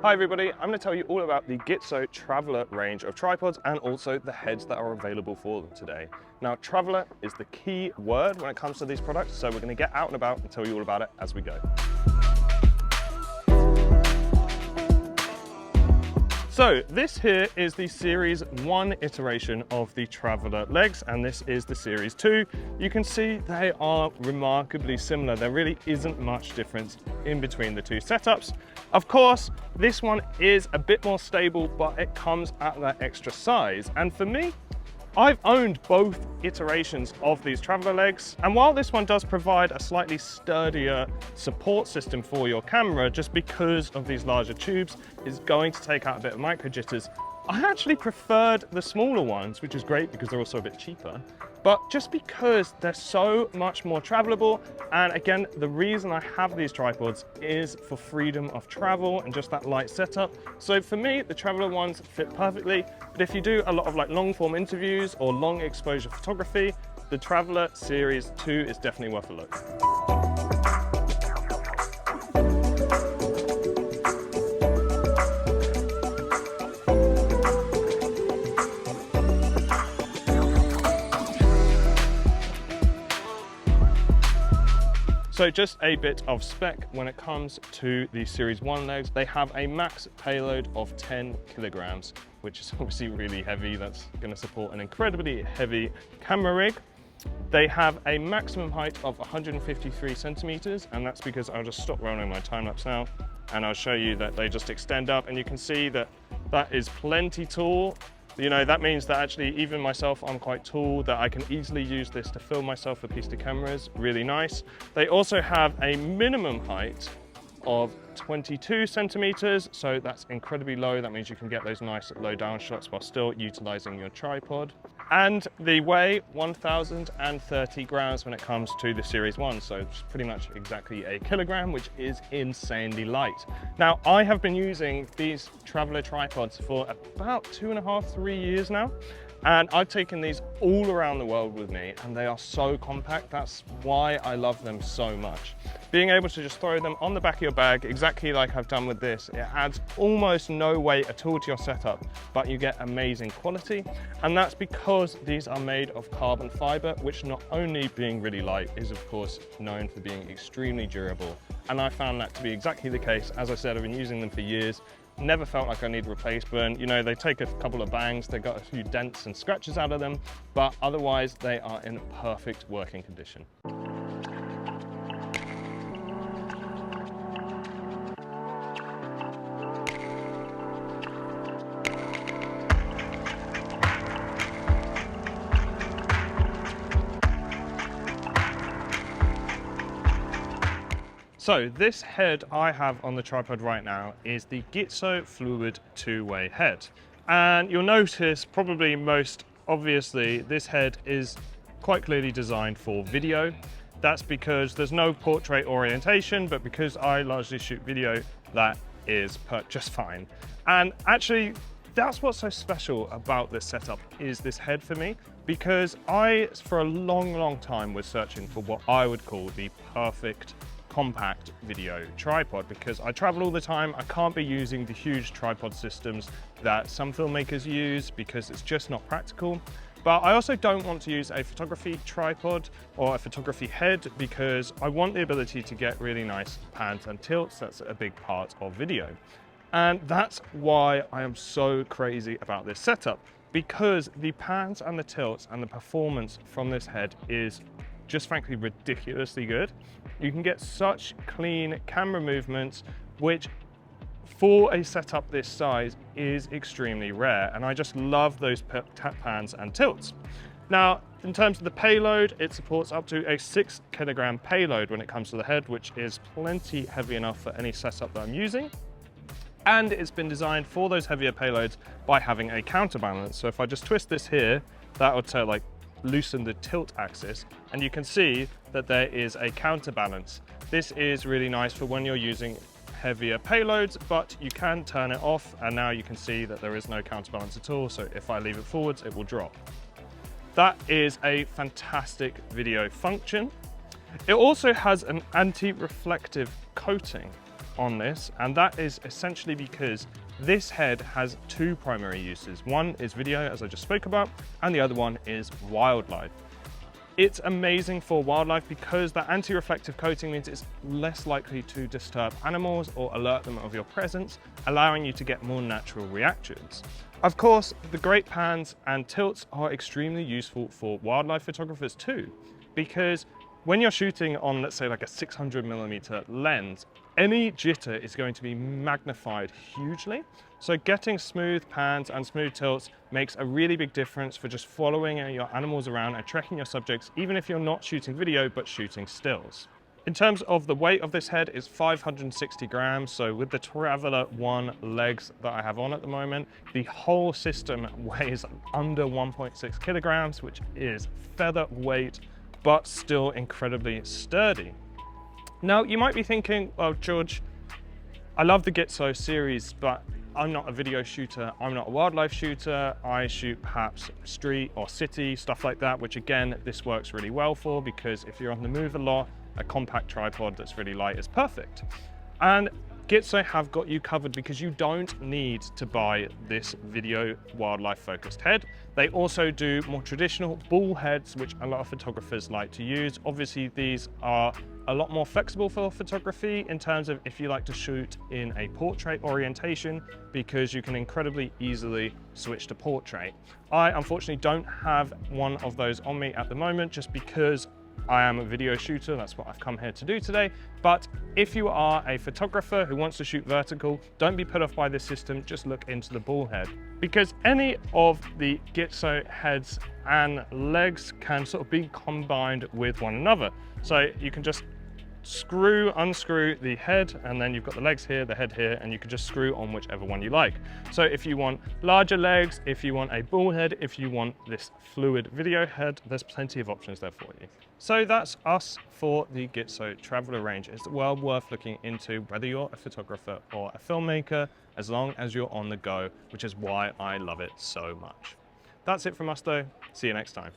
Hi everybody, I'm going to tell you all about the Gitzo Traveler range of tripods and also the heads that are available for them today. Now, Traveler is the key word when it comes to these products, so we're going to get out and about and tell you all about it as we go. So this here is the Series 1 iteration of the Traveler legs, and this is the Series 2. You can see they are remarkably similar. There really isn't much difference in between the two setups. Of course, this one is a bit more stable, but it comes at that extra size. And for me, I've owned both iterations of these Traveler legs, and while this one does provide a slightly sturdier support system for your camera, just because of these larger tubes, is going to take out a bit of micro jitters. I actually preferred the smaller ones, which is great because they're also a bit cheaper, but just because they're so much more travelable. And again, the reason I have these tripods is for freedom of travel and just that light setup. So for me, the Traveler ones fit perfectly, but if you do a lot of long form interviews or long exposure photography, the Traveler Series 2 is definitely worth a look. So just a bit of spec when it comes to the Series 1 legs. They have a max payload of 10 kilograms, which is obviously really heavy. That's going to support an incredibly heavy camera rig. They have a maximum height of 153 centimeters, and that's because I'll just stop rolling my time lapse now, and I'll show you that they just extend up, and you can see that that is plenty tall. You know, that means that actually even myself, I'm quite tall, that I can easily use this to film myself for piece to cameras. Really nice. They also have a minimum height of 22 centimeters, so that's incredibly low. That means you can get those nice low down shots while still utilizing your tripod. And they weigh 1,030 grams when it comes to the Series 1, so it's pretty much exactly a kilogram, which is insanely light. Now, I have been using these Traveler tripods for about 2.5 to 3 years now, and I've taken these all around the world with me, and they are so compact. That's why I love them so much. Being able to just throw them on the back of your bag, exactly like I've done with this, it adds almost no weight at all to your setup, but you get amazing quality. And that's because these are made of carbon fiber, which, not only being really light, is of course known for being extremely durable. And I found that to be exactly the case. As I said, I've been using them for years. Never felt like I need replacement. You know, they take a couple of bangs, they got a few dents and scratches out of them, but otherwise they are in perfect working condition. So this head I have on the tripod right now is the Gitzo Fluid two-way head. And you'll notice, probably most obviously, this head is quite clearly designed for video. That's because there's no portrait orientation, but because I largely shoot video, that is just fine. And actually, that's what's so special about this setup, is this head for me, because I, for a long time, was searching for what I would call the perfect compact video tripod, because I travel all the time. I can't be using the huge tripod systems that some filmmakers use because it's just not practical. But I also don't want to use a photography tripod or a photography head because I want the ability to get really nice pans and tilts. That's a big part of video. And that's why I am so crazy about this setup, because the pans and the tilts and the performance from this head is just frankly ridiculously good. You can get such clean camera movements, which for a setup this size is extremely rare. And I just love those pans and tilts. Now, in terms of the payload, it supports up to a 6 kilogram payload when it comes to the head, which is plenty heavy enough for any setup that I'm using. And it's been designed for those heavier payloads by having a counterbalance. So if I just twist this here, that would loosen the tilt axis, and you can see that there is a counterbalance. This is really nice for when you're using heavier payloads, but you can turn it off, and now you can see that there is no counterbalance at all, so if I leave it forwards, it will drop. That is a fantastic video function. It also has an anti-reflective coating on this, and that is essentially because this head has two primary uses. One is video, as I just spoke about, and the other one is wildlife. It's amazing for wildlife because that anti-reflective coating means it's less likely to disturb animals or alert them of your presence, allowing you to get more natural reactions. Of course, the great pans and tilts are extremely useful for wildlife photographers too, because when you're shooting on, let's say, like a 600mm lens, any jitter is going to be magnified hugely. So getting smooth pans and smooth tilts makes a really big difference for just following your animals around and tracking your subjects, even if you're not shooting video, but shooting stills. In terms of the weight of this head, it's 560 grams. So with the Traveler 1 legs that I have on at the moment, the whole system weighs under 1.6 kilograms, which is feather weight, but still incredibly sturdy. Now, you might be thinking, well, George, I love the Gitzo series, but I'm not a video shooter, I'm not a wildlife shooter, I shoot perhaps street or city, stuff like that, which again, this works really well for, because if you're on the move a lot, a compact tripod that's really light is perfect. And Gitzo have got you covered because you don't need to buy this video wildlife focused head. They also do more traditional ball heads, which a lot of photographers like to use. Obviously, these are a lot more flexible for photography in terms of if you like to shoot in a portrait orientation, because you can incredibly easily switch to portrait. I unfortunately don't have one of those on me at the moment, just because I am a video shooter, that's what I've come here to do today. But if you are a photographer who wants to shoot vertical, don't be put off by this system, just look into the ball head. Because any of the Gitzo heads and legs can sort of be combined with one another. So you can just unscrew the head, and then you've got the legs here, the head here, and you can just screw on whichever one you like. So if you want larger legs, if you want a ball head, if you want this fluid video head, there's plenty of options there for you. So that's us for the Gitzo Traveler range. It's well worth looking into, whether you're a photographer or a filmmaker, as long as you're on the go, which is why I love it so much. That's it from us though. See you next time.